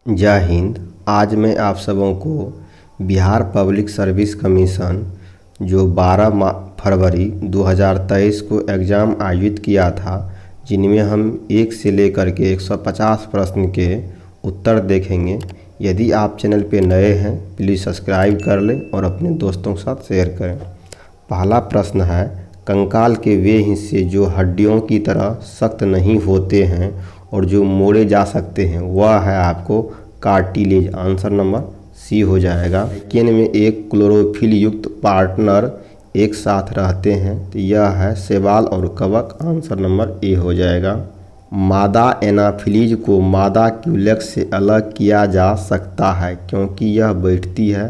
जय हिंद। आज मैं आप सबों को बिहार पब्लिक सर्विस कमीशन जो 12 फरवरी 2023 को एग्ज़ाम आयोजित किया था, जिनमें हम 1 से लेकर के 150 प्रश्न के उत्तर देखेंगे। यदि आप चैनल पे नए हैं प्लीज़ सब्सक्राइब कर लें और अपने दोस्तों के साथ शेयर करें। पहला प्रश्न है, कंकाल के वे हिस्से जो हड्डियों की तरह सख्त नहीं होते हैं और जो मोड़े जा सकते हैं वह है आपको कार्टिलेज। आंसर नंबर सी हो जाएगा। केन में एक क्लोरोफिल युक्त पार्टनर एक साथ रहते हैं तो यह है शैवाल और कवक। आंसर नंबर ए हो जाएगा। मादा एनाफिलीज को मादा क्यूलेक्स से अलग किया जा सकता है क्योंकि यह बैठती है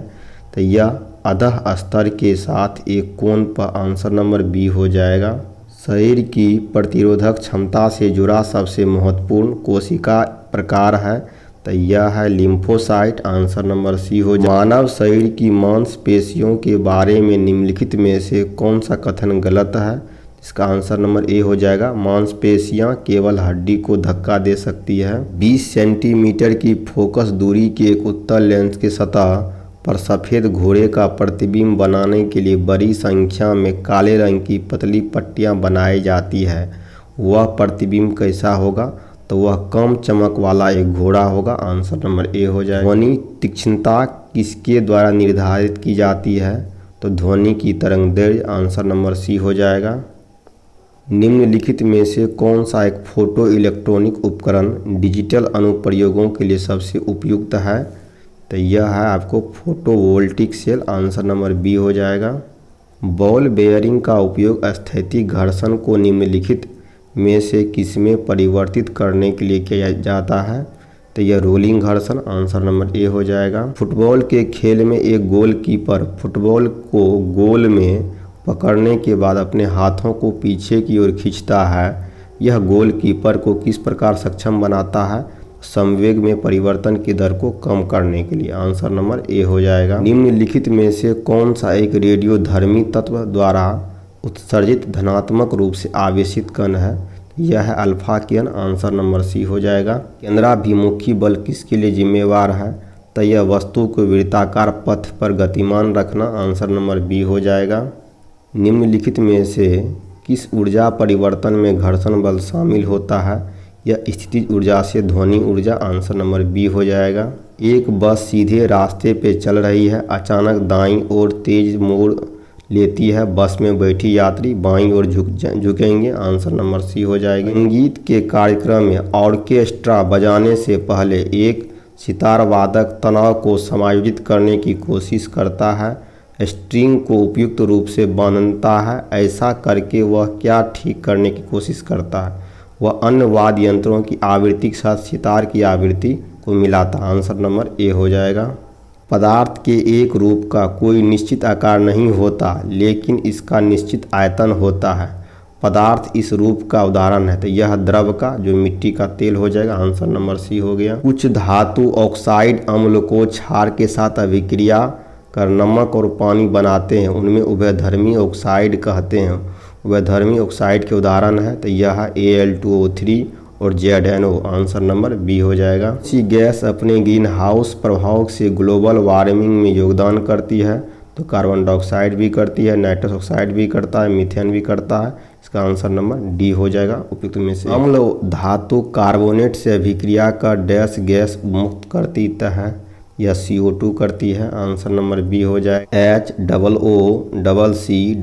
तो यह अधः स्तर के साथ एक कोण पर। आंसर नंबर बी हो जाएगा। शरीर की प्रतिरोधक क्षमता से जुड़ा सबसे महत्वपूर्ण कोशिका प्रकार है तो यह है लिम्फोसाइट। आंसर नंबर सी हो जाएगा। मानव शरीर की मांसपेशियों के बारे में निम्नलिखित में से कौन सा कथन गलत है? इसका आंसर नंबर ए हो जाएगा। मांसपेशियां केवल हड्डी को धक्का दे सकती है। 20 सेंटीमीटर की फोकस दूरी के एक उत्तल लेंस के सतह पर सफ़ेद घोड़े का प्रतिबिंब बनाने के लिए बड़ी संख्या में काले रंग की पतली पट्टियां बनाई जाती है। वह प्रतिबिंब कैसा होगा? तो वह कम चमक वाला एक घोड़ा होगा। आंसर नंबर ए हो जाएगा। ध्वनि तीक्ष्णता किसके द्वारा निर्धारित की जाती है? तो ध्वनि की तरंग दैर्घ्य। आंसर नंबर सी हो जाएगा। निम्नलिखित में से कौन सा एक फोटो इलेक्ट्रॉनिक उपकरण डिजिटल अनुप्रयोगों के लिए सबसे उपयुक्त है? तो यह है आपको photovoltaic cell. Answer number B हो जाएगा। बॉल बेयरिंग का उपयोग स्थैतिक घर्षण को निम्नलिखित में से किसमें परिवर्तित करने के लिए किया जाता है? तो यह रोलिंग घर्षण। आंसर नंबर ए हो जाएगा। फुटबॉल के खेल में एक गोलकीपर फुटबॉल को गोल में पकड़ने के बाद अपने हाथों को पीछे की ओर खींचता है। यह गोलकीपर को किस प्रकार सक्षम बनाता है? संवेग में परिवर्तन की दर को कम करने के लिए। आंसर नंबर ए हो जाएगा। निम्नलिखित में से कौन सा एक रेडियोधर्मी तत्व द्वारा उत्सर्जित धनात्मक रूप से आवेशित कण है? यह है अल्फा किरण। आंसर नंबर सी हो जाएगा। केंद्राभिमुखी बल किसके लिए जिम्मेवार है? तो यह वस्तु को वृत्ताकार पथ पर गतिमान रखना। आंसर नंबर बी हो जाएगा। निम्नलिखित में से किस ऊर्जा परिवर्तन में घर्षण बल शामिल होता है? यह स्थितिज ऊर्जा से ध्वनि ऊर्जा। आंसर नंबर बी हो जाएगा। एक बस सीधे रास्ते पे चल रही है, अचानक दाईं ओर तेज मोड़ लेती है। बस में बैठी यात्री बाईं ओर झुकेंगे। आंसर नंबर सी हो जाएगी। संगीत के कार्यक्रम में ऑर्केस्ट्रा बजाने से पहले एक सितार वादक तनाव को समायोजित करने की कोशिश करता है, स्ट्रिंग को उपयुक्त रूप से बांधता है। ऐसा करके वह क्या ठीक करने की कोशिश करता है? वह अन्य वाद्य यंत्रों की आवृत्ति के साथ सितार की आवृत्ति को मिलाता। आंसर नंबर ए हो जाएगा। पदार्थ के एक रूप का कोई निश्चित आकार नहीं होता लेकिन इसका निश्चित आयतन होता है। पदार्थ इस रूप का उदाहरण है तो यह द्रव का जो मिट्टी का तेल हो जाएगा। आंसर नंबर सी हो गया। कुछ धातु ऑक्साइड अम्ल को क्षार के साथ अभिक्रिया कर नमक और पानी बनाते हैं, उनमें उभयधर्मी ऑक्साइड कहते हैं। उभयधर्मी ऑक्साइड के उदाहरण है तो यह Al2O3 और ZnO। आंसर नंबर बी हो जाएगा। सी गैस अपने ग्रीन हाउस प्रभाव से ग्लोबल वार्मिंग में योगदान करती है तो कार्बन डाइऑक्साइड भी करती है, नाइट्रस ऑक्साइड भी करता है, मीथेन भी करता है। इसका आंसर नंबर डी हो जाएगा उपयुक्त में से। अम्ल धातु कार्बोनेट से अभिक्रिया कर डैश गैस मुक्त करती है, यह CO2 करती है। आंसर नंबर बी हो जाएगा।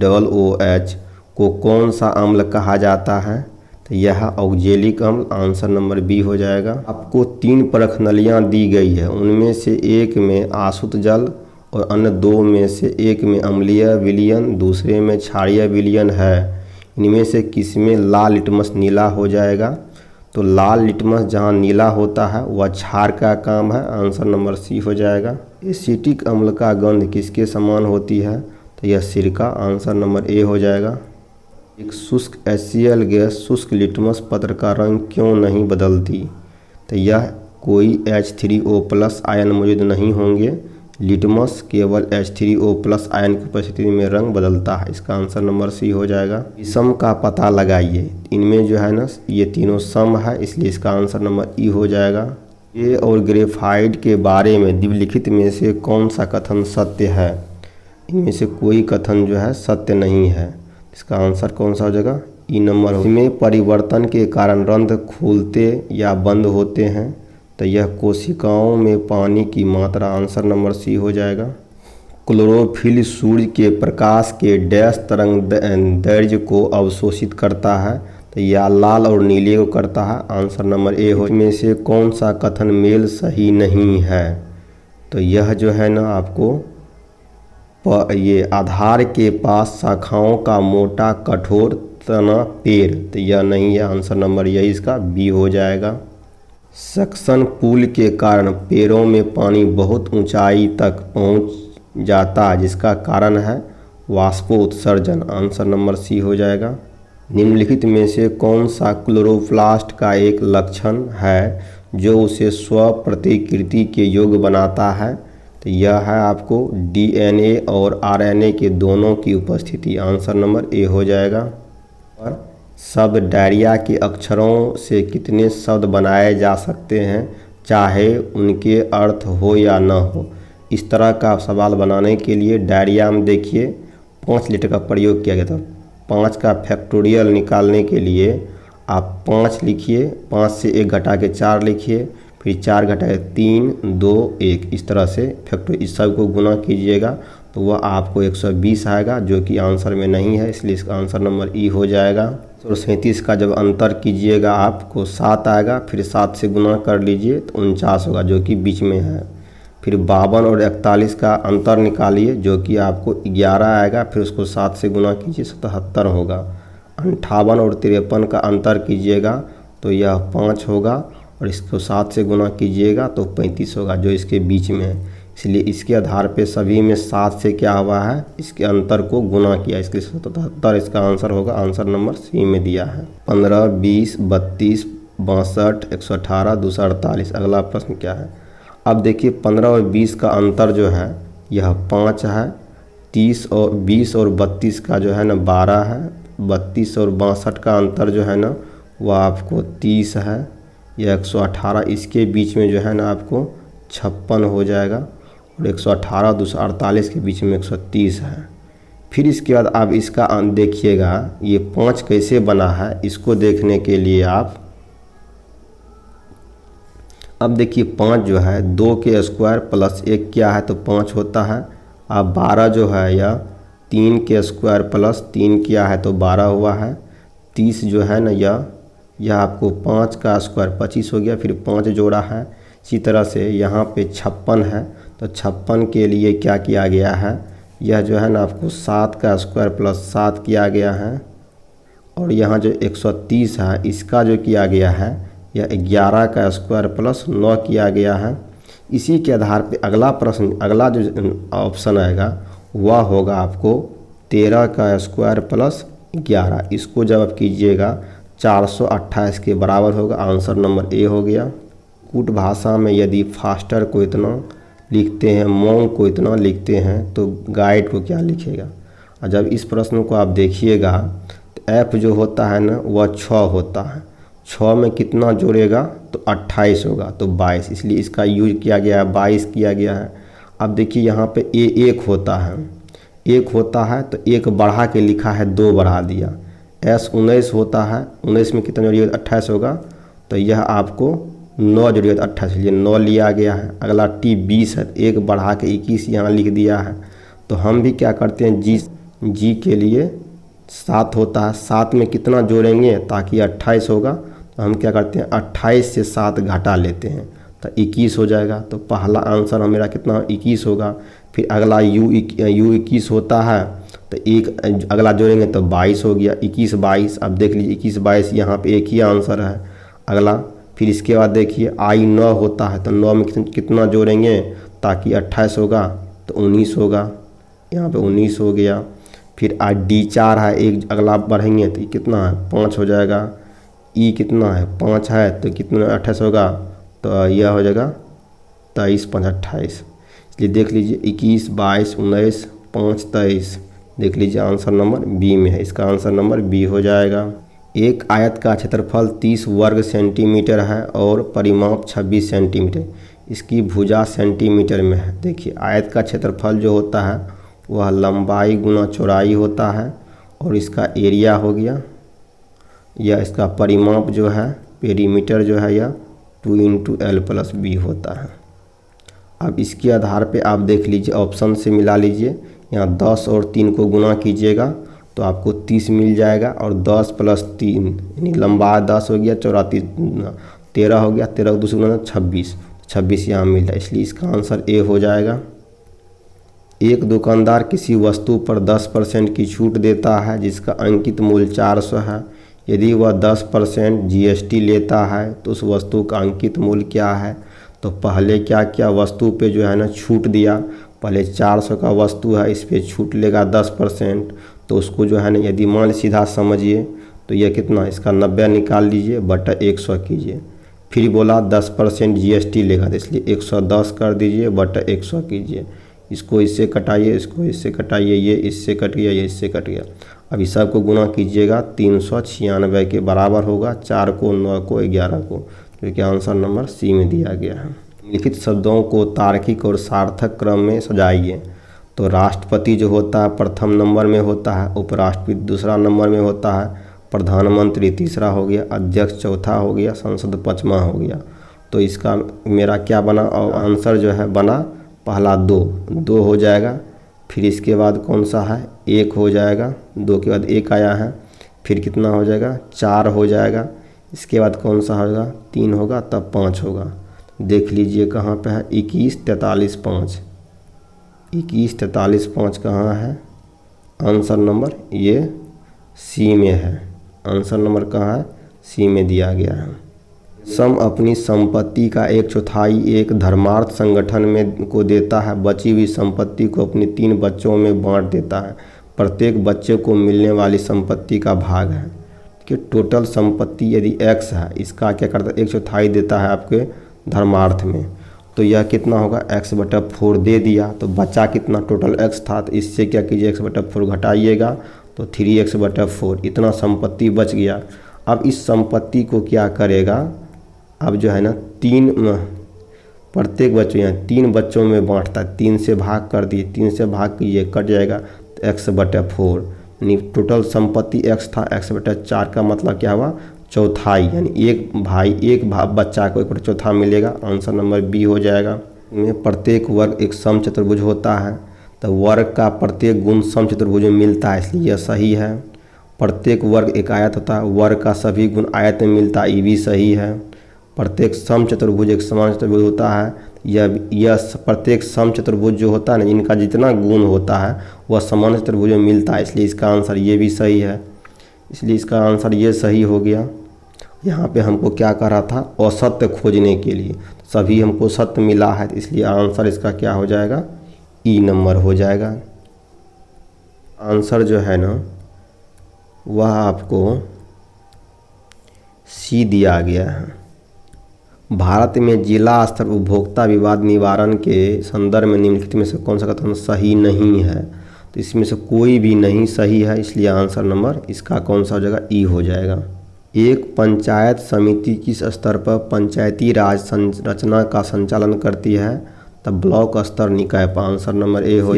HOOCOOH को कौन सा अम्ल कहा जाता है? तो यह ऑक्जेलिक अम्ल। आंसर नंबर बी हो जाएगा। आपको 3 परख नलियाँ दी गई है, उनमें से एक में आसुत जल और अन्य 2 में से एक में अम्लीय विलयन, दूसरे में क्षारीय विलयन है। इनमें से किसमें लाल लिटमस नीला हो जाएगा? तो लाल लिटमस जहाँ नीला होता है वह क्षार का काम है। आंसर नंबर सी हो जाएगा। एसिटिक अम्ल का गंध किसके समान होती है? तो यह सिरका। आंसर नंबर ए हो जाएगा। एक शुष्क HCl गैस शुष्क लिटमस पत्र का रंग क्यों नहीं बदलती? तो यह कोई H3O+ आयन मौजूद नहीं होंगे। लिटमस केवल H3O+ आयन की उपस्थिति में रंग बदलता है। इसका आंसर नंबर सी हो जाएगा। विषम का पता लगाइए। इनमें जो है ना ये तीनों सम है इसलिए इसका आंसर नंबर ई हो जाएगा। ए और ग्रेफाइट के बारे में निम्नलिखित में से कौन सा कथन सत्य है? इनमें से कोई कथन जो है सत्य नहीं है। इसका आंसर कौन सा हो जाएगा? ई नंबर हो। इसमें परिवर्तन के कारण रंध्र खुलते या बंद होते हैं, तो यह कोशिकाओं में पानी की मात्रा, आंसर नंबर सी हो जाएगा। क्लोरोफिल सूर्य के प्रकाश के डैश तरंग दैर्घ्य को अवशोषित करता है, तो यह लाल और नीले को करता है, आंसर नंबर ए हो। इसमें से कौन सा कथन मेल सही नहीं है? तो यह जो है ना आपको ये आधार के पास शाखाओं का मोटा कठोर तना पेड़, तो यह नहीं है, आंसर नंबर यही इसका बी हो जाएगा। सक्शन पुल के कारण पेड़ों में पानी बहुत ऊंचाई तक पहुंच जाता है, जिसका कारण है वाष्पोत्सर्जन, आंसर नंबर सी हो जाएगा। निम्नलिखित में से कौन सा क्लोरोप्लास्ट का एक लक्षण है जो उसे स्व प्रतिकृति के योग्य बनाता है? तो यह है आपको डीएनए और आरएनए के दोनों की उपस्थिति, आंसर नंबर ए हो जाएगा। और शब्द डायरिया के अक्षरों से कितने शब्द बनाए जा सकते हैं, चाहे उनके अर्थ हो या न हो? इस तरह का सवाल बनाने के लिए डायरिया में देखिए 5 लीटर का प्रयोग किया गया था। 5 का फैक्टोरियल निकालने के लिए आप 5 लिखिए, 5 से 1 घटा के 4 लिखिए, फिर 4 घटा के 3, 2, 1, इस तरह से फैक्टोरियल इस सब को गुना कीजिएगा तो वह आपको 120 आएगा, जो कि आंसर में नहीं है, इसलिए इसका आंसर नंबर ई हो जाएगा। और 37 का जब अंतर कीजिएगा आपको 7 आएगा, फिर 7 से गुना कर लीजिए तो 49 होगा, जो कि बीच में है। फिर 52 और 41 का अंतर निकालिए, जो कि आपको 11 आएगा, फिर उसको 7 से गुना कीजिए 77 होगा। 58 और 53 का अंतर कीजिएगा तो यह 5 होगा, और इसको 7 से गुना कीजिएगा तो 35 होगा, जो इसके बीच में है। इसलिए इसके आधार पे सभी में 7 से क्या हुआ है, इसके अंतर को गुना किया, इसके 77 इसका आंसर होगा, आंसर नंबर सी में दिया है। 15, 20, 32, 62, 118, 248। अगला प्रश्न क्या है? अब देखिए 15 और 20 का अंतर जो है यह 5 है। 30 और 20 और 32 का जो है ना 12 है। 32 और 62 का अंतर जो है ना वह आपको 30 है। यह 118 इसके बीच में जो है ना आपको 56 हो जाएगा, और 118 248 के बीच में 130 है। फिर इसके बाद आप इसका देखिएगा ये 5 कैसे बना है, इसको देखने के लिए आप अब देखिए 5 जो है 2 के स्क्वायर प्लस 1 क्या है तो 5 होता है। अब 12 जो है यह 3 के स्क्वायर प्लस 3 किया है तो 12 हुआ है। 30 जो है ना यह आपको 5 का स्क्वायर 25 हो गया, फिर 5 जोड़ा है। इसी तरह से यहाँ पे 56 है, तो 56 के लिए क्या किया गया है, यह जो है ना आपको 7 का स्क्वायर प्लस 7 किया गया है। और यहाँ जो 130 है इसका जो किया गया है यह 11 का स्क्वायर प्लस 9 किया गया है। इसी के आधार पे अगला प्रश्न, अगला जो ऑप्शन आएगा वह होगा आपको 13 का स्क्वायर प्लस 11। इसको जब आप कीजिएगा 428 के बराबर होगा, आंसर नंबर ए हो गया। कूट भाषा में यदि फास्टर को इतना लिखते हैं, मोंग को इतना लिखते हैं, तो गाइड को क्या लिखेगा? और जब इस प्रश्न को आप देखिएगा तो एफ जो होता है ना वह 6 होता है। 6 में कितना जोड़ेगा तो 28 होगा, तो 22, इसलिए इसका यूज किया गया है, 22 किया गया है। अब देखिए यहाँ पे ए 1 होता है, 1 होता है तो 1 बढ़ा के लिखा है, 2 बढ़ा दिया। एस 19 होता है, 19 में कितना जोड़िएगा 28 होगा, तो यह आपको 9 जोड़िएगा 28, इसलिए 9 लिया गया है। अगला टी 20 है, 1 बढ़ा के 21 यहाँ लिख दिया है। तो हम भी क्या करते हैं जी के लिए 7 होता है, 7 में कितना जोड़ेंगे ताकि 28 होगा, तो हम क्या करते हैं 28 से 7 घटा लेते हैं तो 21 हो जाएगा। तो पहला आंसर मेरा कितना 21 होगा। फिर अगला यू 21 होता है, तो एक अगला जोड़ेंगे तो 22 हो गया, 21 22। अब देख लीजिए 21 22 यहाँ पे एक ही आंसर है अगला। फिर इसके बाद देखिए आई 9 होता है, तो 9 में कितना जोड़ेंगे ताकि 28 होगा, तो 19 होगा, यहाँ पे 19 हो गया। फिर आई डी 4 है, एक अगला बढ़ेंगे तो कितना है 5 हो जाएगा। ई कितना है 5 है, तो कितना 28 होगा, तो यह हो जाएगा 23 5 28। इसलिए देख लीजिए 21 22 19 5 23, देख लीजिए आंसर नंबर बी में है, इसका आंसर नंबर बी हो जाएगा। एक आयत का क्षेत्रफल 30 वर्ग सेंटीमीटर है और परिमाप 26 सेंटीमीटर। इसकी भुजा सेंटीमीटर में है। देखिए आयत का क्षेत्रफल जो होता है वह लंबाई गुना चौड़ाई होता है और इसका एरिया हो गया, या इसका परिमाप जो है पेरीमीटर जो है यह 2 × L+B होता है। अब इसके आधार पे आप देख लीजिए, ऑप्शन से मिला लीजिए। यहाँ 10 और 3 को गुना कीजिएगा तो आपको 30 मिल जाएगा, और 10 + 3 यानी लंबा 10 हो गया, चौड़ा 13 हो गया, 13 को 2 से गुना 26 यहाँ मिल जाए, इसलिए इसका आंसर ए हो जाएगा। एक दुकानदार किसी वस्तु पर 10% की छूट देता है जिसका अंकित मूल्य 400 है। यदि वह 10% GST लेता है तो उस वस्तु का अंकित मूल्य क्या है? तो पहले क्या किया, वस्तु पे जो है ना छूट दिया। पहले 400 का वस्तु है, इस पे छूट लेगा 10%, तो उसको जो है ना, यदि मान सीधा समझिए तो यह कितना, इसका 90 निकाल लीजिए बटा 100 कीजिए। फिर बोला 10% GST लेगा, तो इसलिए 110 कर दीजिए बटा 100 कीजिए। इसको इससे कटाइए, इसको इससे कटाइए, ये इससे कट गया, ये इससे कट गया। अब इस सब को गुना कीजिएगा, 396 के बराबर होगा 4 को, 9 को, 11 को, जो कि आंसर नंबर सी में दिया गया है। लिखित शब्दों को तार्किक और सार्थक क्रम में सजाइए। तो राष्ट्रपति जो होता है प्रथम नंबर में होता है, उपराष्ट्रपति दूसरा नंबर में होता है, प्रधानमंत्री तीसरा हो गया, अध्यक्ष चौथा हो गया, संसद पाँचवा हो गया। तो इसका मेरा क्या बना, और आंसर जो है बना पहला 2 हो जाएगा। फिर इसके बाद कौन सा है, 1 हो जाएगा। 2 के बाद 1 आया है, फिर कितना हो जाएगा, 4 हो जाएगा। इसके बाद कौन सा होगा, 3 होगा, तब 5 होगा। देख लीजिए कहाँ पे है, 21 43 5। 21 43 5 कहाँ है, आंसर नंबर ये सी में है। आंसर नंबर कहाँ है, सी में दिया गया है। सम अपनी संपत्ति का 1/4 एक धर्मार्थ संगठन में को देता है। बची हुई संपत्ति को अपने 3 बच्चों में बांट देता है। प्रत्येक बच्चे को मिलने वाली संपत्ति का भाग है कि टोटल संपत्ति यदि x है, इसका क्या करता है, 1/4 देता है आपके धर्मार्थ में। तो यह कितना होगा, x/4 दे दिया। तो बचा कितना, टोटल x था, तो इससे क्या कीजिए, x/4 घटाइएगा तो 3x/4 इतना संपत्ति बच गया। अब इस संपत्ति को क्या करेगा, अब जो है ना, प्रत्येक बच्चों, यहाँ 3 बच्चों में बांटता है, 3 से भाग कर दिए, 3 से भाग कीजिए, कट जाएगा तो x/4, यानी टोटल संपत्ति x था, x/4 का मतलब क्या हुआ, चौथाई, यानी एक बच्चा को 1/4 मिलेगा। आंसर नंबर बी हो जाएगा। में प्रत्येक वर्ग एक समचतुर्भुज होता है, तो वर्ग का प्रत्येक गुण समचतुर्भुज में मिलता है, इसलिए यह सही है। प्रत्येक वर्ग एक आयत होता है, वर्ग का सभी गुण आयत में मिलता है, ये भी सही है। प्रत्येक समचतुर्भुज एक समान चतुर्भुज होता है, यह प्रत्येक समचतुर्भुज जो होता है ना, इनका जितना गुण होता है वह समान चतुर्भुज में मिलता है, इसलिए इसका आंसर ये भी सही है। इसलिए इसका आंसर ये सही हो गया। यहाँ पे हमको क्या कह रहा था, औसत खोजने के लिए, सभी हमको सत्य मिला है, तो इसलिए आंसर इसका क्या हो जाएगा, ई नंबर हो जाएगा। आंसर जो है ना वह आपको सी दिया गया है। भारत में जिला स्तर उपभोक्ता विवाद निवारण के संदर्भ में निम्नलिखित में से कौन सा कथन सही नहीं है? तो इसमें से कोई भी नहीं सही है, इसलिए आंसर नंबर इसका कौन सा हो जाएगा, ई हो जाएगा। एक पंचायत समिति किस स्तर पर पंचायती राज संरचना का संचालन करती है? तब ब्लॉक स्तर निकाय पर। आंसर नंबर ए हो।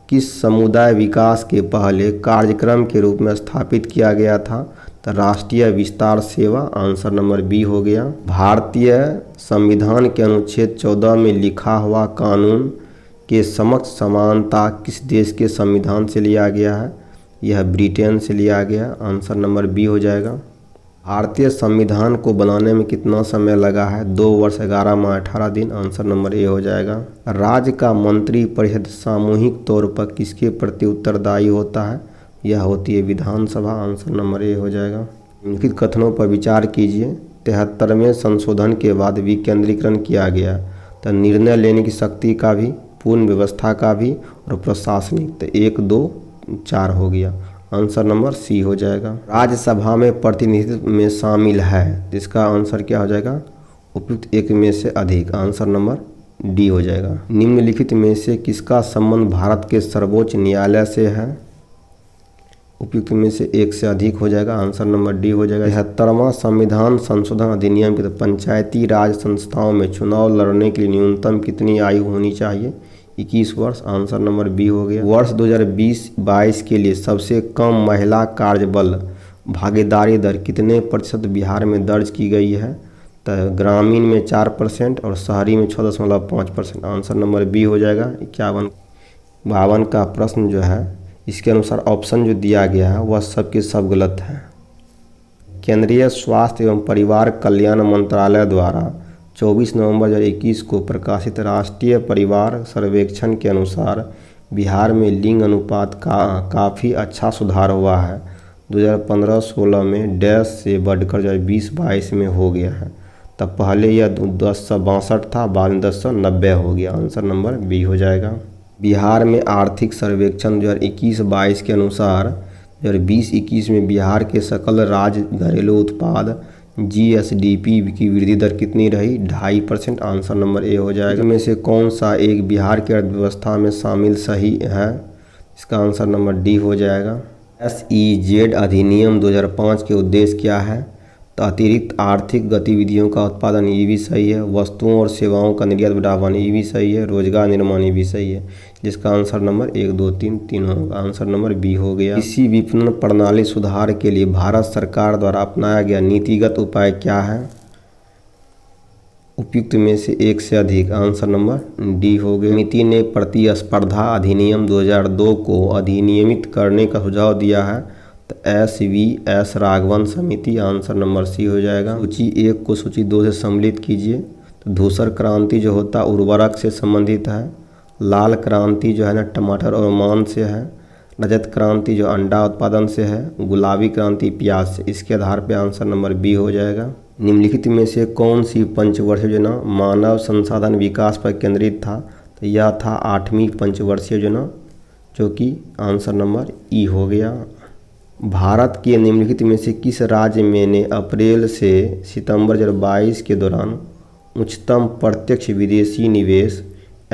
किस समुदाय विकास के पहले कार्यक्रम के रूप में स्थापित किया गया था? तो राष्ट्रीय विस्तार सेवा। आंसर नंबर बी हो गया। भारतीय संविधान के अनुच्छेद 14 में लिखा हुआ कानून के समक्ष समानता किस देश के संविधान से लिया गया है? यह ब्रिटेन से लिया गया। आंसर नंबर बी हो जाएगा। भारतीय संविधान को बनाने में कितना समय लगा है? 2 वर्ष 11 माह 18 दिन। आंसर नंबर ए हो जाएगा। राज्य का मंत्री परिषद सामूहिक तौर पर किसके प्रति उत्तरदायी होता है? यह होती है विधानसभा। आंसर नंबर ए हो जाएगा। निम्नलिखित कथनों पर विचार कीजिए। 73वें संशोधन के बाद विकेंद्रीकरण किया गया, तो निर्णय लेने की शक्ति का भी, पूर्ण व्यवस्था का भी और प्रशासनिक। तो 1 2 4 हो गया। आंसर नंबर सी हो जाएगा। राज्यसभा में प्रतिनिधित्व में शामिल है, जिसका आंसर क्या हो जाएगा, उपयुक्त एक में से अधिक। आंसर नंबर डी हो जाएगा। निम्नलिखित में से किसका संबंध भारत के सर्वोच्च न्यायालय से है? उपयुक्त में से एक से अधिक हो जाएगा, आंसर नंबर डी हो जाएगा। 73वां संविधान संशोधन अधिनियम के तहत पंचायती राज संस्थाओं में चुनाव लड़ने के लिए न्यूनतम कितनी आयु होनी चाहिए? 21 वर्ष, आंसर नंबर बी हो गया। वर्ष 2020-22 के लिए सबसे कम महिला कार्यबल भागीदारी दर कितने प्रतिशत बिहार में दर्ज की गई है? तो ग्रामीण में 4% और शहरी में 6.5%, आंसर नंबर बी हो जाएगा। 52 का प्रश्न जो है इसके अनुसार ऑप्शन जो दिया गया है वह सब के सब गलत है। केंद्रीय स्वास्थ्य एवं परिवार कल्याण मंत्रालय द्वारा 24 नवंबर 2021 को प्रकाशित राष्ट्रीय परिवार सर्वेक्षण के अनुसार बिहार में लिंग अनुपात का काफ़ी अच्छा सुधार हुआ है। 2015-16 में डैश से बढ़कर 2020-22 में हो गया है। तब पहले यह 1062 था, बाद में 1090 हो गया, आंसर नंबर बी हो जाएगा। बिहार में आर्थिक सर्वेक्षण 2021-22 के अनुसार 2020-21 में बिहार के सकल राज्य घरेलू उत्पाद GSDP की वृद्धि दर कितनी रही? 2.5%, आंसर नंबर ए हो जाएगा। इनमें से कौन सा एक बिहार की अर्थव्यवस्था में शामिल सही है? इसका आंसर नंबर डी हो जाएगा। SEZ अधिनियम 2005 के उद्देश्य क्या है? तो अतिरिक्त आर्थिक गतिविधियों का उत्पादन, ये भी सही है। वस्तुओं और सेवाओं का निर्यात बढ़ावाना, ये भी सही है। रोजगार निर्माण, ये भी सही है। जिसका आंसर नंबर 1, 2, 3 होगा, आंसर नंबर बी हो गया। कृषि विपणन प्रणाली सुधार के लिए भारत सरकार द्वारा अपनाया गया नीतिगत उपाय क्या है? उपयुक्त में से एक से अधिक, आंसर नंबर डी हो गया। समिति ने प्रतिस्पर्धा अधिनियम 2002 को अधिनियमित करने का सुझाव दिया है, तो SVS राघवन समिति, आंसर नंबर सी हो जाएगा। सूची 1 को सूची 2 से सम्मिलित कीजिए। तो धूसर क्रांति जो होता उर्वरक से संबंधित है, लाल क्रांति जो है ना टमाटर और मांस से है, रजत क्रांति जो अंडा उत्पादन से है, गुलाबी क्रांति प्याज से। इसके आधार पर आंसर नंबर बी हो जाएगा। निम्नलिखित में से कौन सी पंचवर्षीय योजना मानव संसाधन विकास पर केंद्रित था? तो यह था 8वीं पंचवर्षीय योजना, जो कि आंसर नंबर ई हो गया। भारत के निम्नलिखित में से किस राज्य में ने अप्रैल से सितंबर 2022 के दौरान उच्चतम प्रत्यक्ष विदेशी निवेश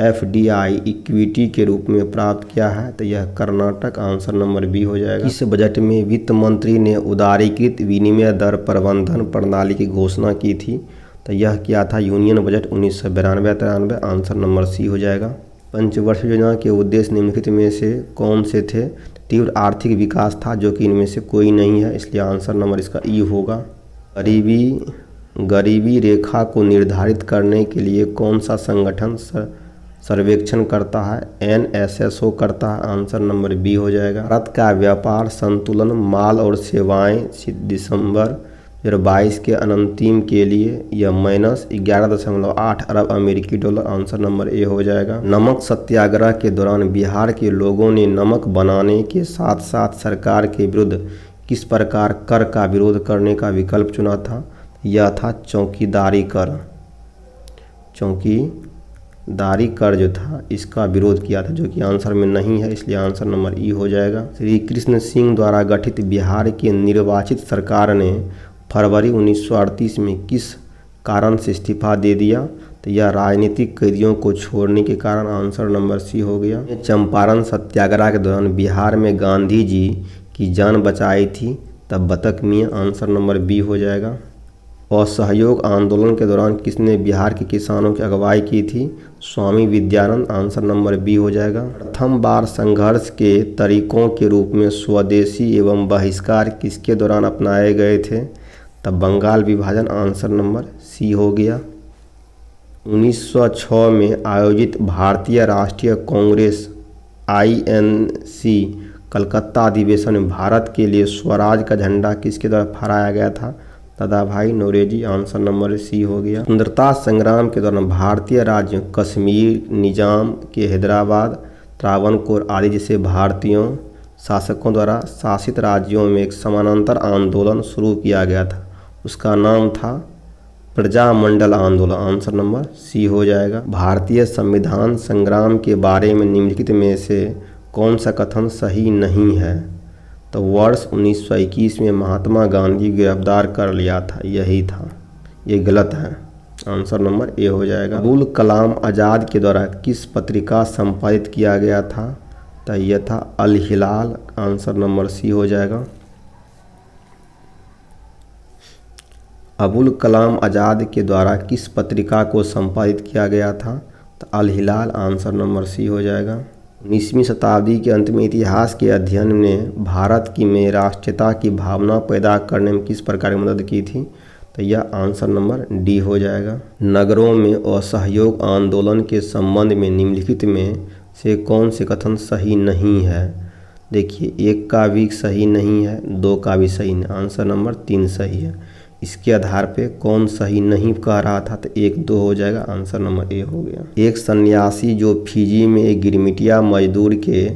FDI इक्विटी के रूप में प्राप्त किया है? तो यह कर्नाटक, आंसर नंबर बी हो जाएगा। इस बजट में वित्त मंत्री ने उदारीकृत विनिमय दर प्रबंधन प्रणाली की घोषणा की थी, तो यह क्या था? Union budget 1992-93, answer number C हो जाएगा। पंचवर्षीय योजना के उद्देश्य निम्नलिखित में से कौन से थे? तीव्र आर्थिक विकास था, जो कि इनमें से कोई नहीं है, इसलिए आंसर नंबर इसका ई होगा। गरीबी रेखा को निर्धारित करने के लिए कौन सा संगठन सर्वेक्षण करता है? NSSO करता है, आंसर नंबर बी हो जाएगा। भारत का व्यापार संतुलन माल और सेवाएं दिसंबर 2022 के अंतिम के लिए यह -11.8 अरब अमेरिकी डॉलर, आंसर नंबर ए हो जाएगा। नमक सत्याग्रह के दौरान बिहार के लोगों ने नमक बनाने के साथ साथ सरकार के विरुद्ध किस प्रकार कर का विरोध करने का विकल्प चुना था? यह था चौकीदारी कर। चौकीदारी कर जो था इसका विरोध किया था, जो कि आंसर में नहीं है, इसलिए आंसर नंबर ई हो जाएगा। श्री कृष्ण सिंह द्वारा गठित बिहार की निर्वाचित सरकार ने फरवरी 1938 में किस कारण से इस्तीफा दे दिया? तो यह राजनीतिक कैदियों को छोड़ने के कारण, आंसर नंबर सी हो गया। चंपारण सत्याग्रह के दौरान बिहार में गांधी जी की जान बचाई थी, तब बतख मियां, आंसर नंबर बी हो जाएगा। असहयोग आंदोलन के दौरान किसने बिहार के किसानों की अगुवाई की थी? स्वामी विद्यानंद, आंसर नंबर बी हो जाएगा। प्रथम बार संघर्ष के तरीकों के रूप में स्वदेशी एवं बहिष्कार किसके दौरान अपनाए गए थे? तब बंगाल विभाजन, आंसर नंबर सी हो गया। 1906 में आयोजित भारतीय राष्ट्रीय कांग्रेस INC कलकत्ता अधिवेशन में भारत के लिए स्वराज का झंडा किसके द्वारा फहराया गया था? Dadabhai Naoroji, answer number C हो गया। स्वतंत्रता संग्राम के दौरान भारतीय राज्यों कश्मीर, निजाम के हैदराबाद, त्रावणकोर आदि जैसे भारतीयों शासकों द्वारा शासित राज्यों में एक समानांतर आंदोलन शुरू किया गया था, उसका नाम था प्रजामंडल आंदोलन, आंसर नंबर सी हो जाएगा। भारतीय संविधान संग्राम के बारे में निम्नलिखित में से कौन सा कथन सही नहीं है? तो वर्ष 1921 में महात्मा गांधी गिरफ्तार कर लिया था, यही था, ये गलत है, आंसर नंबर ए हो जाएगा। अबुल कलाम आज़ाद के द्वारा किस पत्रिका संपादित किया गया था? तो यह था अल हिलाल, आंसर नंबर सी हो जाएगा। अबुल कलाम आज़ाद के द्वारा किस पत्रिका को संपादित किया गया था? तो अल हिलाल, आंसर नंबर सी हो जाएगा। 19वीं शताब्दी के अंत में इतिहास के अध्ययन ने भारत में राष्ट्रीयता की भावना पैदा करने में किस प्रकार की मदद की थी? तो यह आंसर नंबर डी हो जाएगा। नगरों में असहयोग आंदोलन के संबंध में निम्नलिखित में से कौन से कथन सही नहीं है? देखिए, 1 का भी सही नहीं है, 2 का भी सही नहीं, आंसर नंबर 3 सही है। इसके आधार पे कौन सही नहीं कह रहा था? तो 1, 2 हो जाएगा, आंसर नंबर ए हो गया। एक सन्यासी जो फिजी में एक गिरमिटिया मजदूर के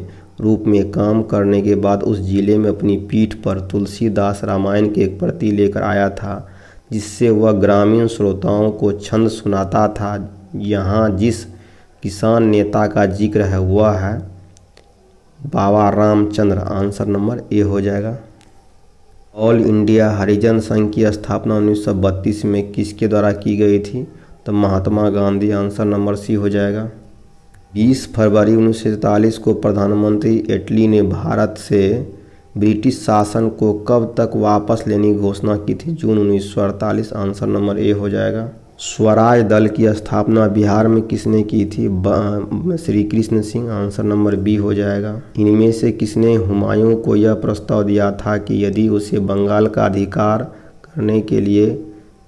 रूप में काम करने के बाद उस जिले में अपनी पीठ पर तुलसीदास रामायण की एक प्रति लेकर आया था, जिससे वह ग्रामीण श्रोताओं को छंद सुनाता था। यहाँ जिस किसान नेता का जिक्र है वह है बाबा रामचंद्र, आंसर नंबर ए हो जाएगा। ऑल इंडिया हरिजन संघ की स्थापना 1932 में किसके द्वारा की गई थी? तो Mahatma Gandhi, answer number C हो जाएगा। 20 फरवरी 1947 को प्रधानमंत्री एटली ने भारत से ब्रिटिश शासन को कब तक वापस लेने की घोषणा की थी? जून 1948, आंसर नंबर ए हो जाएगा। स्वराज दल की स्थापना बिहार में किसने की थी? Shri Krishna Singh, answer number B हो जाएगा। इनमें से किसने हुमायूं को यह प्रस्ताव दिया था कि यदि उसे बंगाल का अधिकार करने के लिए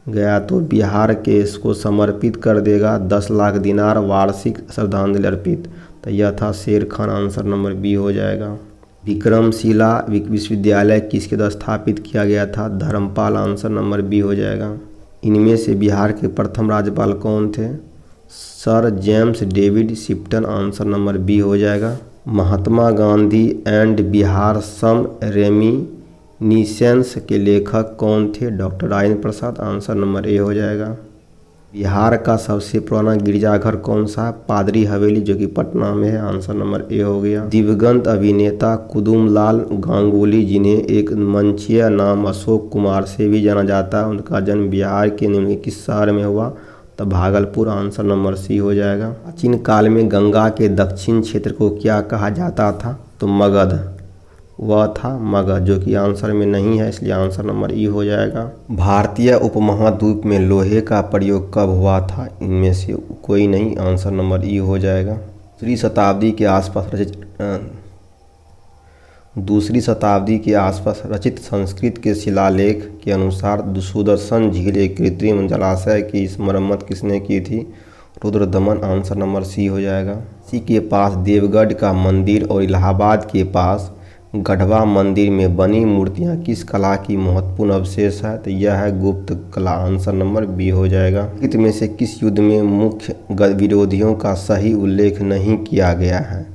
गया तो बिहार के इसको समर्पित कर देगा 10 लाख दिनार वार्षिक श्रद्धांजलि अर्पित? तो यह था शेर खान, आंसर नंबर बी हो जाएगा। विक्रमशिला विश्वविद्यालय किसके द्वारा स्थापित किया गया था? धर्मपाल, आंसर नंबर बी हो जाएगा। इनमें से बिहार के प्रथम राज्यपाल कौन थे? Sir James David Shipton, answer number B हो जाएगा। Mahatma Gandhi and Bihar some reminiscence के लेखक कौन थे? Doctor Rajendra Prasad, answer number A हो जाएगा। बिहार का सबसे पुराना गिरजाघर कौन सा है? पादरी हवेली, जो कि पटना में है, आंसर नंबर ए हो गया। दिवंगत अभिनेता कुतुबलाल गांगुली, जिन्हें एक मंचीय नाम अशोक कुमार से भी जाना जाता है, उनका जन्म बिहार के निम्न किस शहर में हुआ? तो भागलपुर, आंसर नंबर सी हो जाएगा। प्राचीन काल में गंगा के दक्षिण क्षेत्र को क्या कहा जाता था? तो मगध, वह था मगध, जो कि आंसर में नहीं है, इसलिए आंसर नंबर ई हो जाएगा। भारतीय उपमहाद्वीप में लोहे का प्रयोग कब हुआ था? इनमें से कोई नहीं, आंसर नंबर ई हो जाएगा। दूसरी शताब्दी के आसपास रचित संस्कृत के शिलालेख के अनुसार सुदर्शन झील एक कृत्रिम जलाशय की मरम्मत किसने की थी? रुद्रदमन, आंसर नंबर सी हो जाएगा। इसी के पास देवगढ़ का मंदिर और इलाहाबाद के पास गढ़वा मंदिर में बनी मूर्तियां किस कला की महत्वपूर्ण अवशेष है? तो यह है गुप्त कला, आंसर नंबर बी हो जाएगा। निम्नलिखित में से किस युद्ध में मुख्य विरोधियों का सही उल्लेख नहीं किया गया है?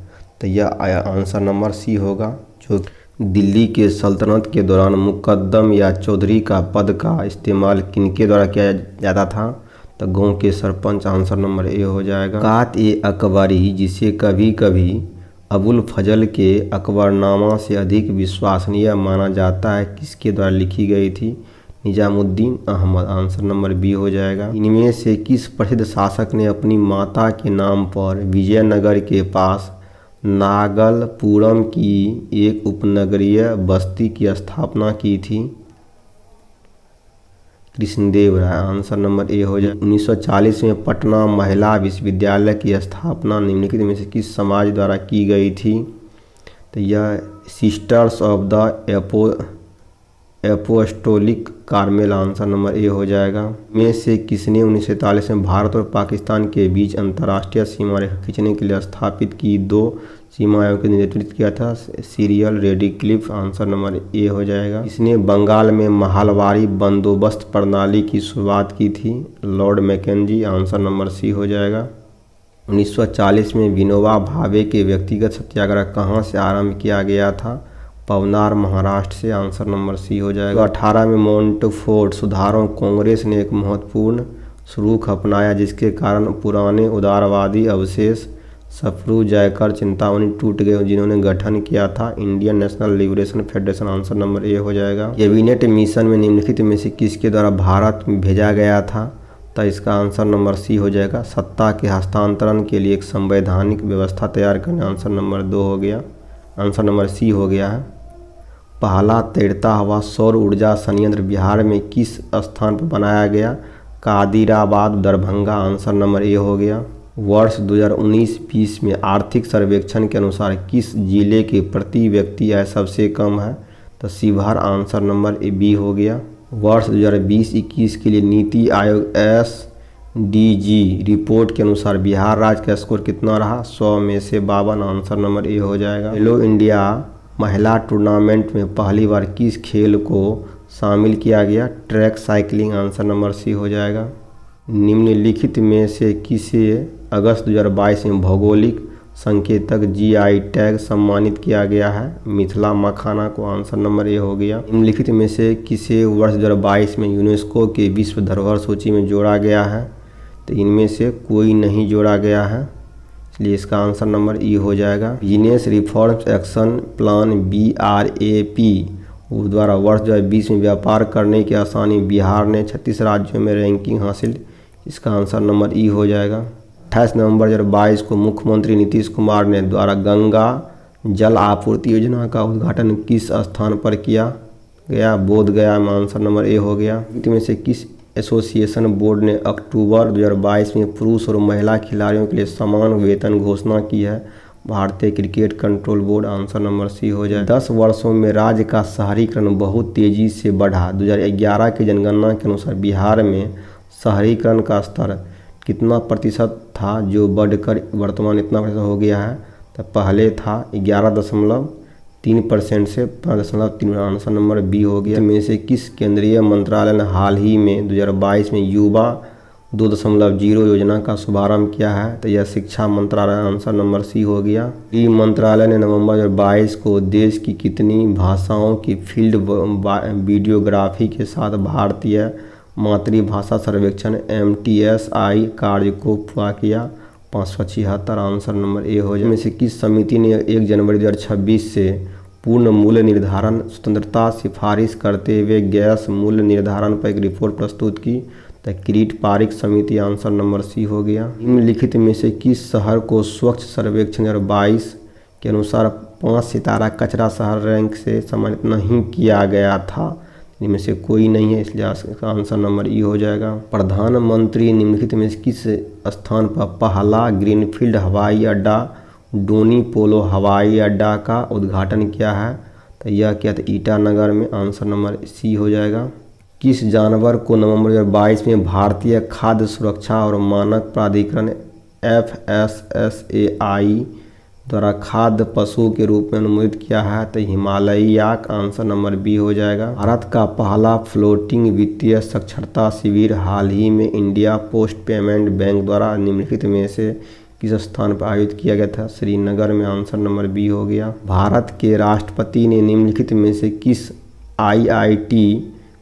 तो यह आंसर नंबर सी होगा। जो दिल्ली के सल्तनत के दौरान मुकद्दम या चौधरी का पद का इस्तेमाल किनके द्वारा किया जाता था? तो गाँव के सरपंच, आंसर नंबर ए हो जाएगा। कात-ए-अकबरी, जिसे कभी कभी अबुल फजल के अकबरनामा से अधिक विश्वसनीय माना जाता है, किसके द्वारा लिखी गई थी? Nizamuddin Ahmed, answer number B हो जाएगा। इनमें से किस प्रसिद्ध शासक ने अपनी माता के नाम पर विजयनगर के पास नागलपुरम की एक उपनगरीय बस्ती की स्थापना की थी? कृष्णदेव राय, आंसर नंबर ए हो जाए। 1940 में पटना महिला विश्वविद्यालय की स्थापना निम्नलिखित में से किस समाज द्वारा की गई थी? तो यह sisters of the apostolic Carmel, answer number A हो जाएगा। में से किसने 1947 में भारत और पाकिस्तान के बीच अंतर्राष्ट्रीय सीमा रेखा खींचने के लिए स्थापित की 2 सीमा आयोग का नेतृत्व किया था? सीरियल रेडिक्लिफ, आंसर नंबर ए हो जाएगा। इसने बंगाल में महलवारी बंदोबस्त प्रणाली की शुरुआत की थी? Lord Mackenzie, answer number C हो जाएगा। 1940 में विनोबा भावे के व्यक्तिगत सत्याग्रह कहाँ से आरंभ किया गया था? पवनार, महाराष्ट्र से, आंसर नंबर सी हो जाएगा। 18 में मोंटफोर्ट सुधारों कांग्रेस ने एक महत्वपूर्ण रुख अपनाया, जिसके कारण पुराने उदारवादी अवशेष सफरू जयकर चिंतामणि टूट गए, जिन्होंने गठन किया था Indian national liberation federation, answer number A हो जाएगा। कैबिनेट मिशन में निम्नलिखित में से किसके द्वारा भारत में भेजा गया था? तो इसका आंसर नंबर सी हो जाएगा। सत्ता के हस्तांतरण के लिए एक संवैधानिक व्यवस्था तैयार करना, आंसर नंबर 2 हो गया। आंसर नंबर सी हो गया है। पहला तैरता हुआ सौर ऊर्जा संयंत्र बिहार में किस स्थान पर बनाया गया? Kadirabad, Darbhanga, answer number A हो गया। वर्ष 2019-20 में आर्थिक सर्वेक्षण के अनुसार किस जिले की प्रति व्यक्ति आय सबसे कम है? तो Sheohar, answer number A B हो गया। वर्ष 2020-21 के लिए नीति आयोग SDG रिपोर्ट के अनुसार बिहार राज्य का स्कोर कितना रहा? 100 में से 52, आंसर नंबर ए हो जाएगा। खेलो इंडिया महिला टूर्नामेंट में पहली बार किस खेल को शामिल किया गया? Track cycling, answer number C हो जाएगा। निम्नलिखित में से किसे अगस्त 2022 में भौगोलिक संकेतक GI टैग सम्मानित किया गया है? मिथिला मखाना को, आंसर नंबर ए हो गया। निम्नलिखित में से किसे वर्ष 2022 में यूनेस्को के विश्व धरोहर सूची में जोड़ा गया है? तो इनमें से कोई नहीं जोड़ा गया है, इसलिए इसका आंसर नंबर ई हो जाएगा। Business reforms action plan BRAP द्वारा वर्ष 2020 में व्यापार करने की आसानी बिहार ने 36 राज्यों में रैंकिंग हासिल, इसका आंसर नंबर ई हो जाएगा। 28 नवंबर 2022 को मुख्यमंत्री नीतीश कुमार ने द्वारा गंगा जल आपूर्ति योजना का उद्घाटन किस स्थान पर किया गया? बोध गया में, आंसर नंबर ए हो गया। इनमें से किस एसोसिएशन बोर्ड ने अक्टूबर 2022 में पुरुष और महिला खिलाड़ियों के लिए समान वेतन घोषणा की है? भारतीय cricket control board, answer number C हो जाए। 10 वर्षों में राज्य का शहरीकरण बहुत तेजी से बढ़ा। 2011 की जनगणना के अनुसार बिहार में शहरीकरण का स्तर कितना प्रतिशत था, जो बढ़कर वर्तमान इतना प्रतिशत हो गया है? तो पहले था 11.3% से 5.3, आंसर नंबर बी हो गया। में से किस केंद्रीय मंत्रालय ने हाल ही में 2022 में युवा 2.0 योजना का शुभारंभ किया है? तो यह शिक्षा मंत्रालय, आंसर नंबर सी हो गया। गृह मंत्रालय ने नवंबर 2022 को देश की कितनी भाषाओं की फील्ड वीडियोग्राफी के साथ भारतीय मातृभाषा सर्वेक्षण MTSI कार्य को पूरा किया? 576, आंसर नंबर ए हो जाए। में से किस समिति ने 1 जनवरी 2026 से पूर्ण मूल्य निर्धारण स्वतंत्रता सिफारिश करते हुए गैस मूल्य निर्धारण पर एक रिपोर्ट प्रस्तुत की? तो किरीट पारिक समिति, आंसर नंबर सी हो गया। निम्नलिखित में से किस शहर को स्वच्छ सर्वेक्षण 2022 के अनुसार 5 सितारा कचरा शहर रैंक से सम्मानित नहीं किया गया था? इनमें से कोई नहीं है, इसलिए इसका आंसर नंबर ई हो जाएगा। प्रधानमंत्री निम्नलिखित में से किस स्थान पर पहला ग्रीनफील्ड हवाई अड्डा डोनी पोलो हवाई अड्डा का उद्घाटन किया है? तो यह क्या था? ईटानगर में, आंसर नंबर सी हो जाएगा। किस जानवर को नवंबर 2022 में भारतीय खाद्य सुरक्षा और मानक प्राधिकरण FSSAI द्वारा खाद्य पशु के रूप में अनुमोदित किया है? तो हिमालयी याक, आंसर नंबर बी हो जाएगा। भारत का पहला फ्लोटिंग वित्तीय साक्षरता शिविर हाल ही में इंडिया पोस्ट पेमेंट बैंक द्वारा निम्नलिखित में से किस स्थान पर आयोजित किया गया था? श्रीनगर में, आंसर नंबर बी हो गया। भारत के राष्ट्रपति ने निम्नलिखित में से किस IIT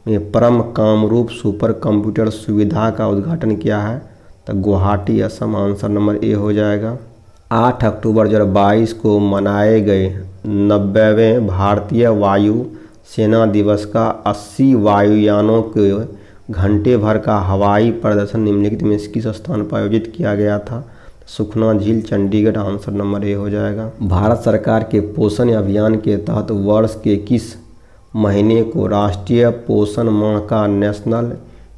में परम कामरूप सुपर कंप्यूटर सुविधा का उद्घाटन किया है? तो Guwahati, Assam, answer number A हो जाएगा। 8 अक्टूबर 2022 को मनाए गए 90वें भारतीय वायु सेना दिवस का 80 वायुयानों के घंटे भर का हवाई प्रदर्शन निम्नलिखित में किस स्थान पर आयोजित किया गया था? सुखना झील, चंडीगढ़, आंसर नंबर ए हो जाएगा। भारत सरकार के पोषण अभियान के तहत वर्ष के किस महीने को राष्ट्रीय पोषण माह का नेशनल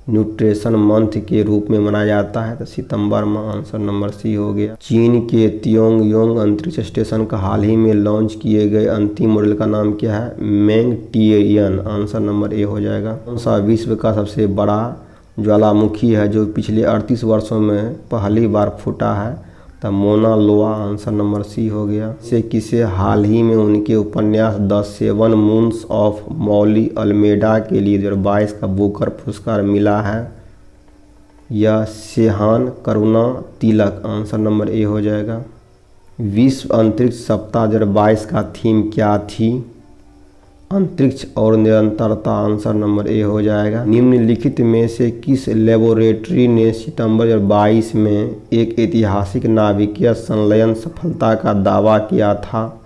न्यूट्रिशन मंथ के रूप में मनाया जाता है? तो सितंबर माह, आंसर नंबर सी हो गया। चीन के तियोंगयोंग अंतरिक्ष स्टेशन का हाल ही में लॉन्च किए गए अंतिम मॉडल का नाम क्या है? मैंगटियन, आंसर नंबर ए हो जाएगा। कौन सा विश्व का सबसे बड़ा ज्वालामुखी है जो पिछले 38 वर्षों में पहली बार फूटा है? तो मोना लोआ, आंसर नंबर सी हो गया। से किसे हाल ही में उनके उपन्यास the 7 moons of Maali Almeida के लिए 2022 का बुकर पुरस्कार मिला है? यह सेहान करुणा तिलक, आंसर नंबर ए हो जाएगा। विश्व अंतरिक्ष सप्ताह 2022 का थीम क्या थी? अंतरिक्ष और निरंतरता, आंसर नंबर ए हो जाएगा। निम्नलिखित में से किस लेबोरेटरी ने सितंबर 2022 में एक ऐतिहासिक नाभिकीय संलयन सफलता का दावा किया था?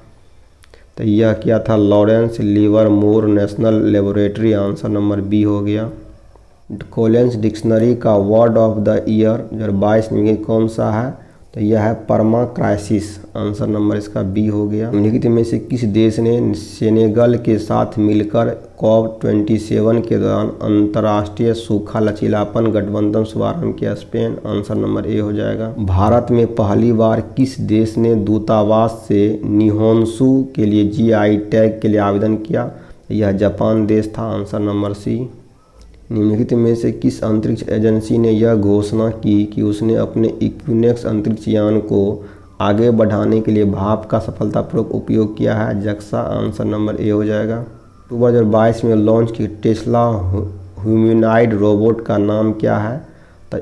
तो यह क्या था? Lawrence Livermore National Laboratory, answer number B हो गया। कॉलिन्स डिक्शनरी का वर्ड ऑफ द ईयर 2022 में कौन सा है? तो यह है परमा क्राइसिस। आंसर नंबर इसका बी हो गया। निम्नलिखित में से किस देश ने सेनेगल के साथ मिलकर COP27 के दौरान अंतर्राष्ट्रीय सूखा लचीलापन गठबंधन शुभारंभ किया? स्पेन। आंसर नंबर ए हो जाएगा। भारत में पहली बार किस देश ने दूतावास से निहोन्सू के लिए GI टैग के लिए आवेदन किया? यह जापान देश था। Answer number C. निम्नलिखित में से किस अंतरिक्ष एजेंसी ने यह घोषणा की कि उसने अपने इक्विनोक्स अंतरिक्ष यान को आगे बढ़ाने के लिए भाप का सफलतापूर्वक उपयोग किया है? जक्सा। आंसर नंबर ए हो जाएगा। अक्टूबर 2022 में लॉन्च की टेस्ला ह्यूमनॉइड रोबोट का नाम क्या है? तो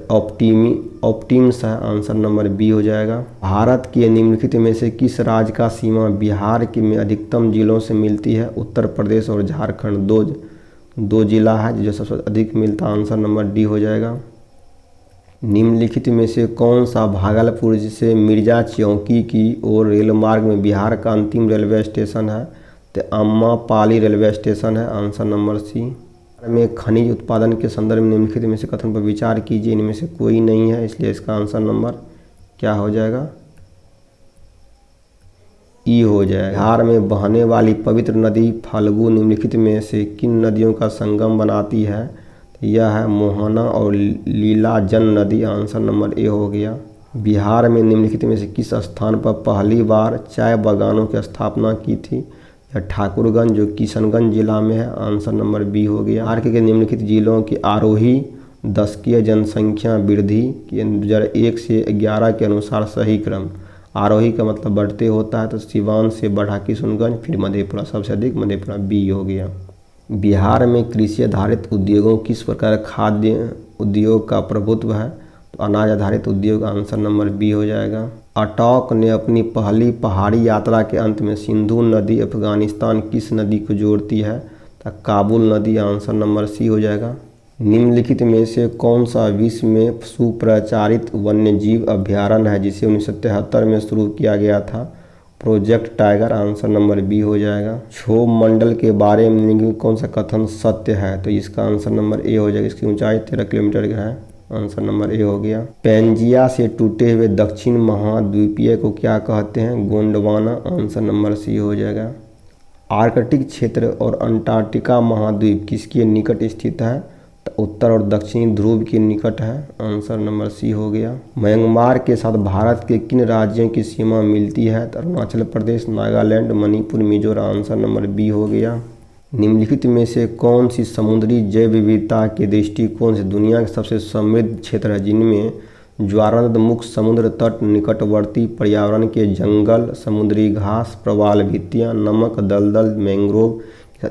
ऑप्टिमस है। आंसर नंबर बी हो जाएगा। भारत के निम्नलिखित में से किस राज्य का सीमा बिहार के में अधिकतम जिलों से मिलती है? उत्तर प्रदेश और झारखंड दो जिला है जो सबसे अधिक मिलता है। आंसर नंबर डी हो जाएगा। निम्नलिखित में से कौन सा भागलपुर से मिर्जा चौकी की ओर रेल मार्ग में बिहार का अंतिम रेलवे स्टेशन है? तो अम्मापाली रेलवे स्टेशन है। Answer number C. में खनिज उत्पादन के संदर्भ में निम्नलिखित में से कथन पर विचार कीजिए। इनमें से कोई नहीं है, इसलिए इसका आंसर नंबर क्या हो जाएगा? ई हो जाएगा। बिहार में बहने वाली पवित्र नदी फल्गु निम्नलिखित में से किन नदियों का संगम बनाती है? तो यह है मोहना और लीलाजन नदी। आंसर नंबर ए हो गया। बिहार में निम्नलिखित में से किस स्थान पर पहली बार चाय बागानों की स्थापना की थी? यह ठाकुरगंज जो किशनगंज जिला में है। आंसर नंबर बी हो गया। बिहार के निम्नलिखित जिलों की आरोही दशकीय जनसंख्या वृद्धि की 2001 से 11 के अनुसार सही क्रम। आरोही का मतलब बढ़ते होता है, तो सिवान से बढ़ा किशनगंज, फिर मधेपुरा, सबसे अधिक मधेपुरा। बी हो गया। बिहार में कृषि आधारित उद्योगों किस प्रकार खाद्य उद्योग का प्रभुत्व है? तो अनाज आधारित उद्योग। आंसर नंबर बी हो जाएगा। अटॉक ने अपनी पहली पहाड़ी यात्रा के अंत में सिंधु नदी अफगानिस्तान किस नदी को जोड़ती है? तो काबुल नदी। आंसर नंबर सी हो जाएगा। निम्नलिखित में से कौन सा विश्व में सुप्रचारित वन्यजीव अभ्यारण्य है जिसे 1973 में शुरू किया गया था? Project Tiger. Answer number B हो जाएगा। क्षोभ मंडल के बारे में निम्नलिखित कौन सा कथन सत्य है? तो इसका आंसर नंबर ए हो जाएगा। इसकी ऊंचाई 13 किलोमीटर है। आंसर नंबर ए हो गया। पेंजिया से टूटे हुए दक्षिण महाद्वीपीय को क्या कहते हैं? गोंडवाना। आंसर नंबर सी हो जाएगा। आर्कटिक क्षेत्र और अंटार्कटिका महाद्वीप किसके निकट स्थित है? तो उत्तर और दक्षिणी ध्रुव के निकट है। आंसर नंबर सी हो गया। म्यांमार के साथ भारत के किन राज्यों की सीमा मिलती है? तो Arunachal Pradesh, Nagaland, Manipur, Mizoram. Answer number B हो गया। निम्नलिखित में से कौन सी समुद्री जैव विविधता के दृष्टिकोण से दुनिया के सबसे समृद्ध क्षेत्र है, जिनमें ज्वारनद मुक्त समुद्र तट, निकटवर्ती पर्यावरण के जंगल, समुद्री घास, प्रवाल भित्तियाँ, नमक दलदल, मैंग्रोव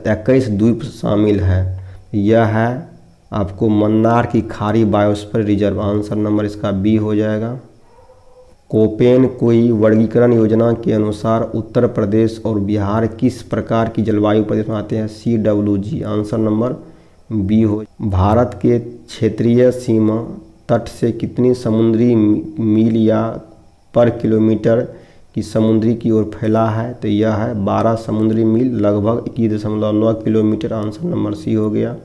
21 द्वीप शामिल है? यह है आपको मन्नार की खाड़ी बायोस्फीयर रिजर्व। आंसर नंबर इसका बी हो जाएगा। कोपेन कोई वर्गीकरण योजना के अनुसार उत्तर प्रदेश और बिहार किस प्रकार की जलवायु प्रदेश में आते हैं? CWG। आंसर नंबर बी हो। भारत के क्षेत्रीय सीमा तट से कितनी समुद्री मील या पर किलोमीटर की समुद्री की ओर फैला है? तो यह है 12 समुद्री मील, लगभग 21.9 किलोमीटर। आंसर नंबर सी हो गया।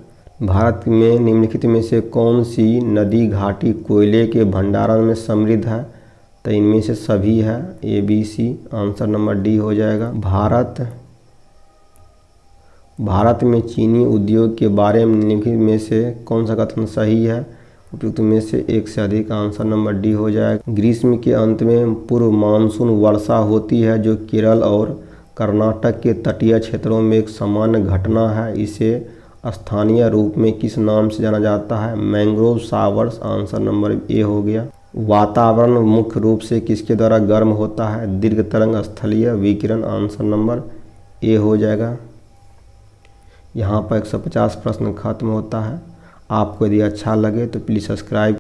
भारत में निम्नलिखित में से कौन सी नदी घाटी कोयले के भंडारण में समृद्ध है? तो इनमें से सभी है। ABC। आंसर नंबर डी हो जाएगा। भारत में चीनी उद्योग के बारे में निम्नलिखित में से कौन सा कथन सही है? उपयुक्त में से एक से अधिक। आंसर नंबर डी हो जाएगा। ग्रीष्म के अंत में पूर्व मानसून वर्षा होती है जो केरल और कर्नाटक के तटीय क्षेत्रों में एक सामान्य घटना है। इसे स्थानीय रूप में किस नाम से जाना जाता है? Mangrove showers. Answer number A हो गया। वातावरण मुख्य रूप से किसके द्वारा गर्म होता है? दीर्घ तरंग स्थलीय विकिरण। आंसर नंबर ए हो जाएगा। यहाँ पर 150 प्रश्न खत्म होता है। आपको यदि अच्छा लगे तो प्लीज़ सब्सक्राइब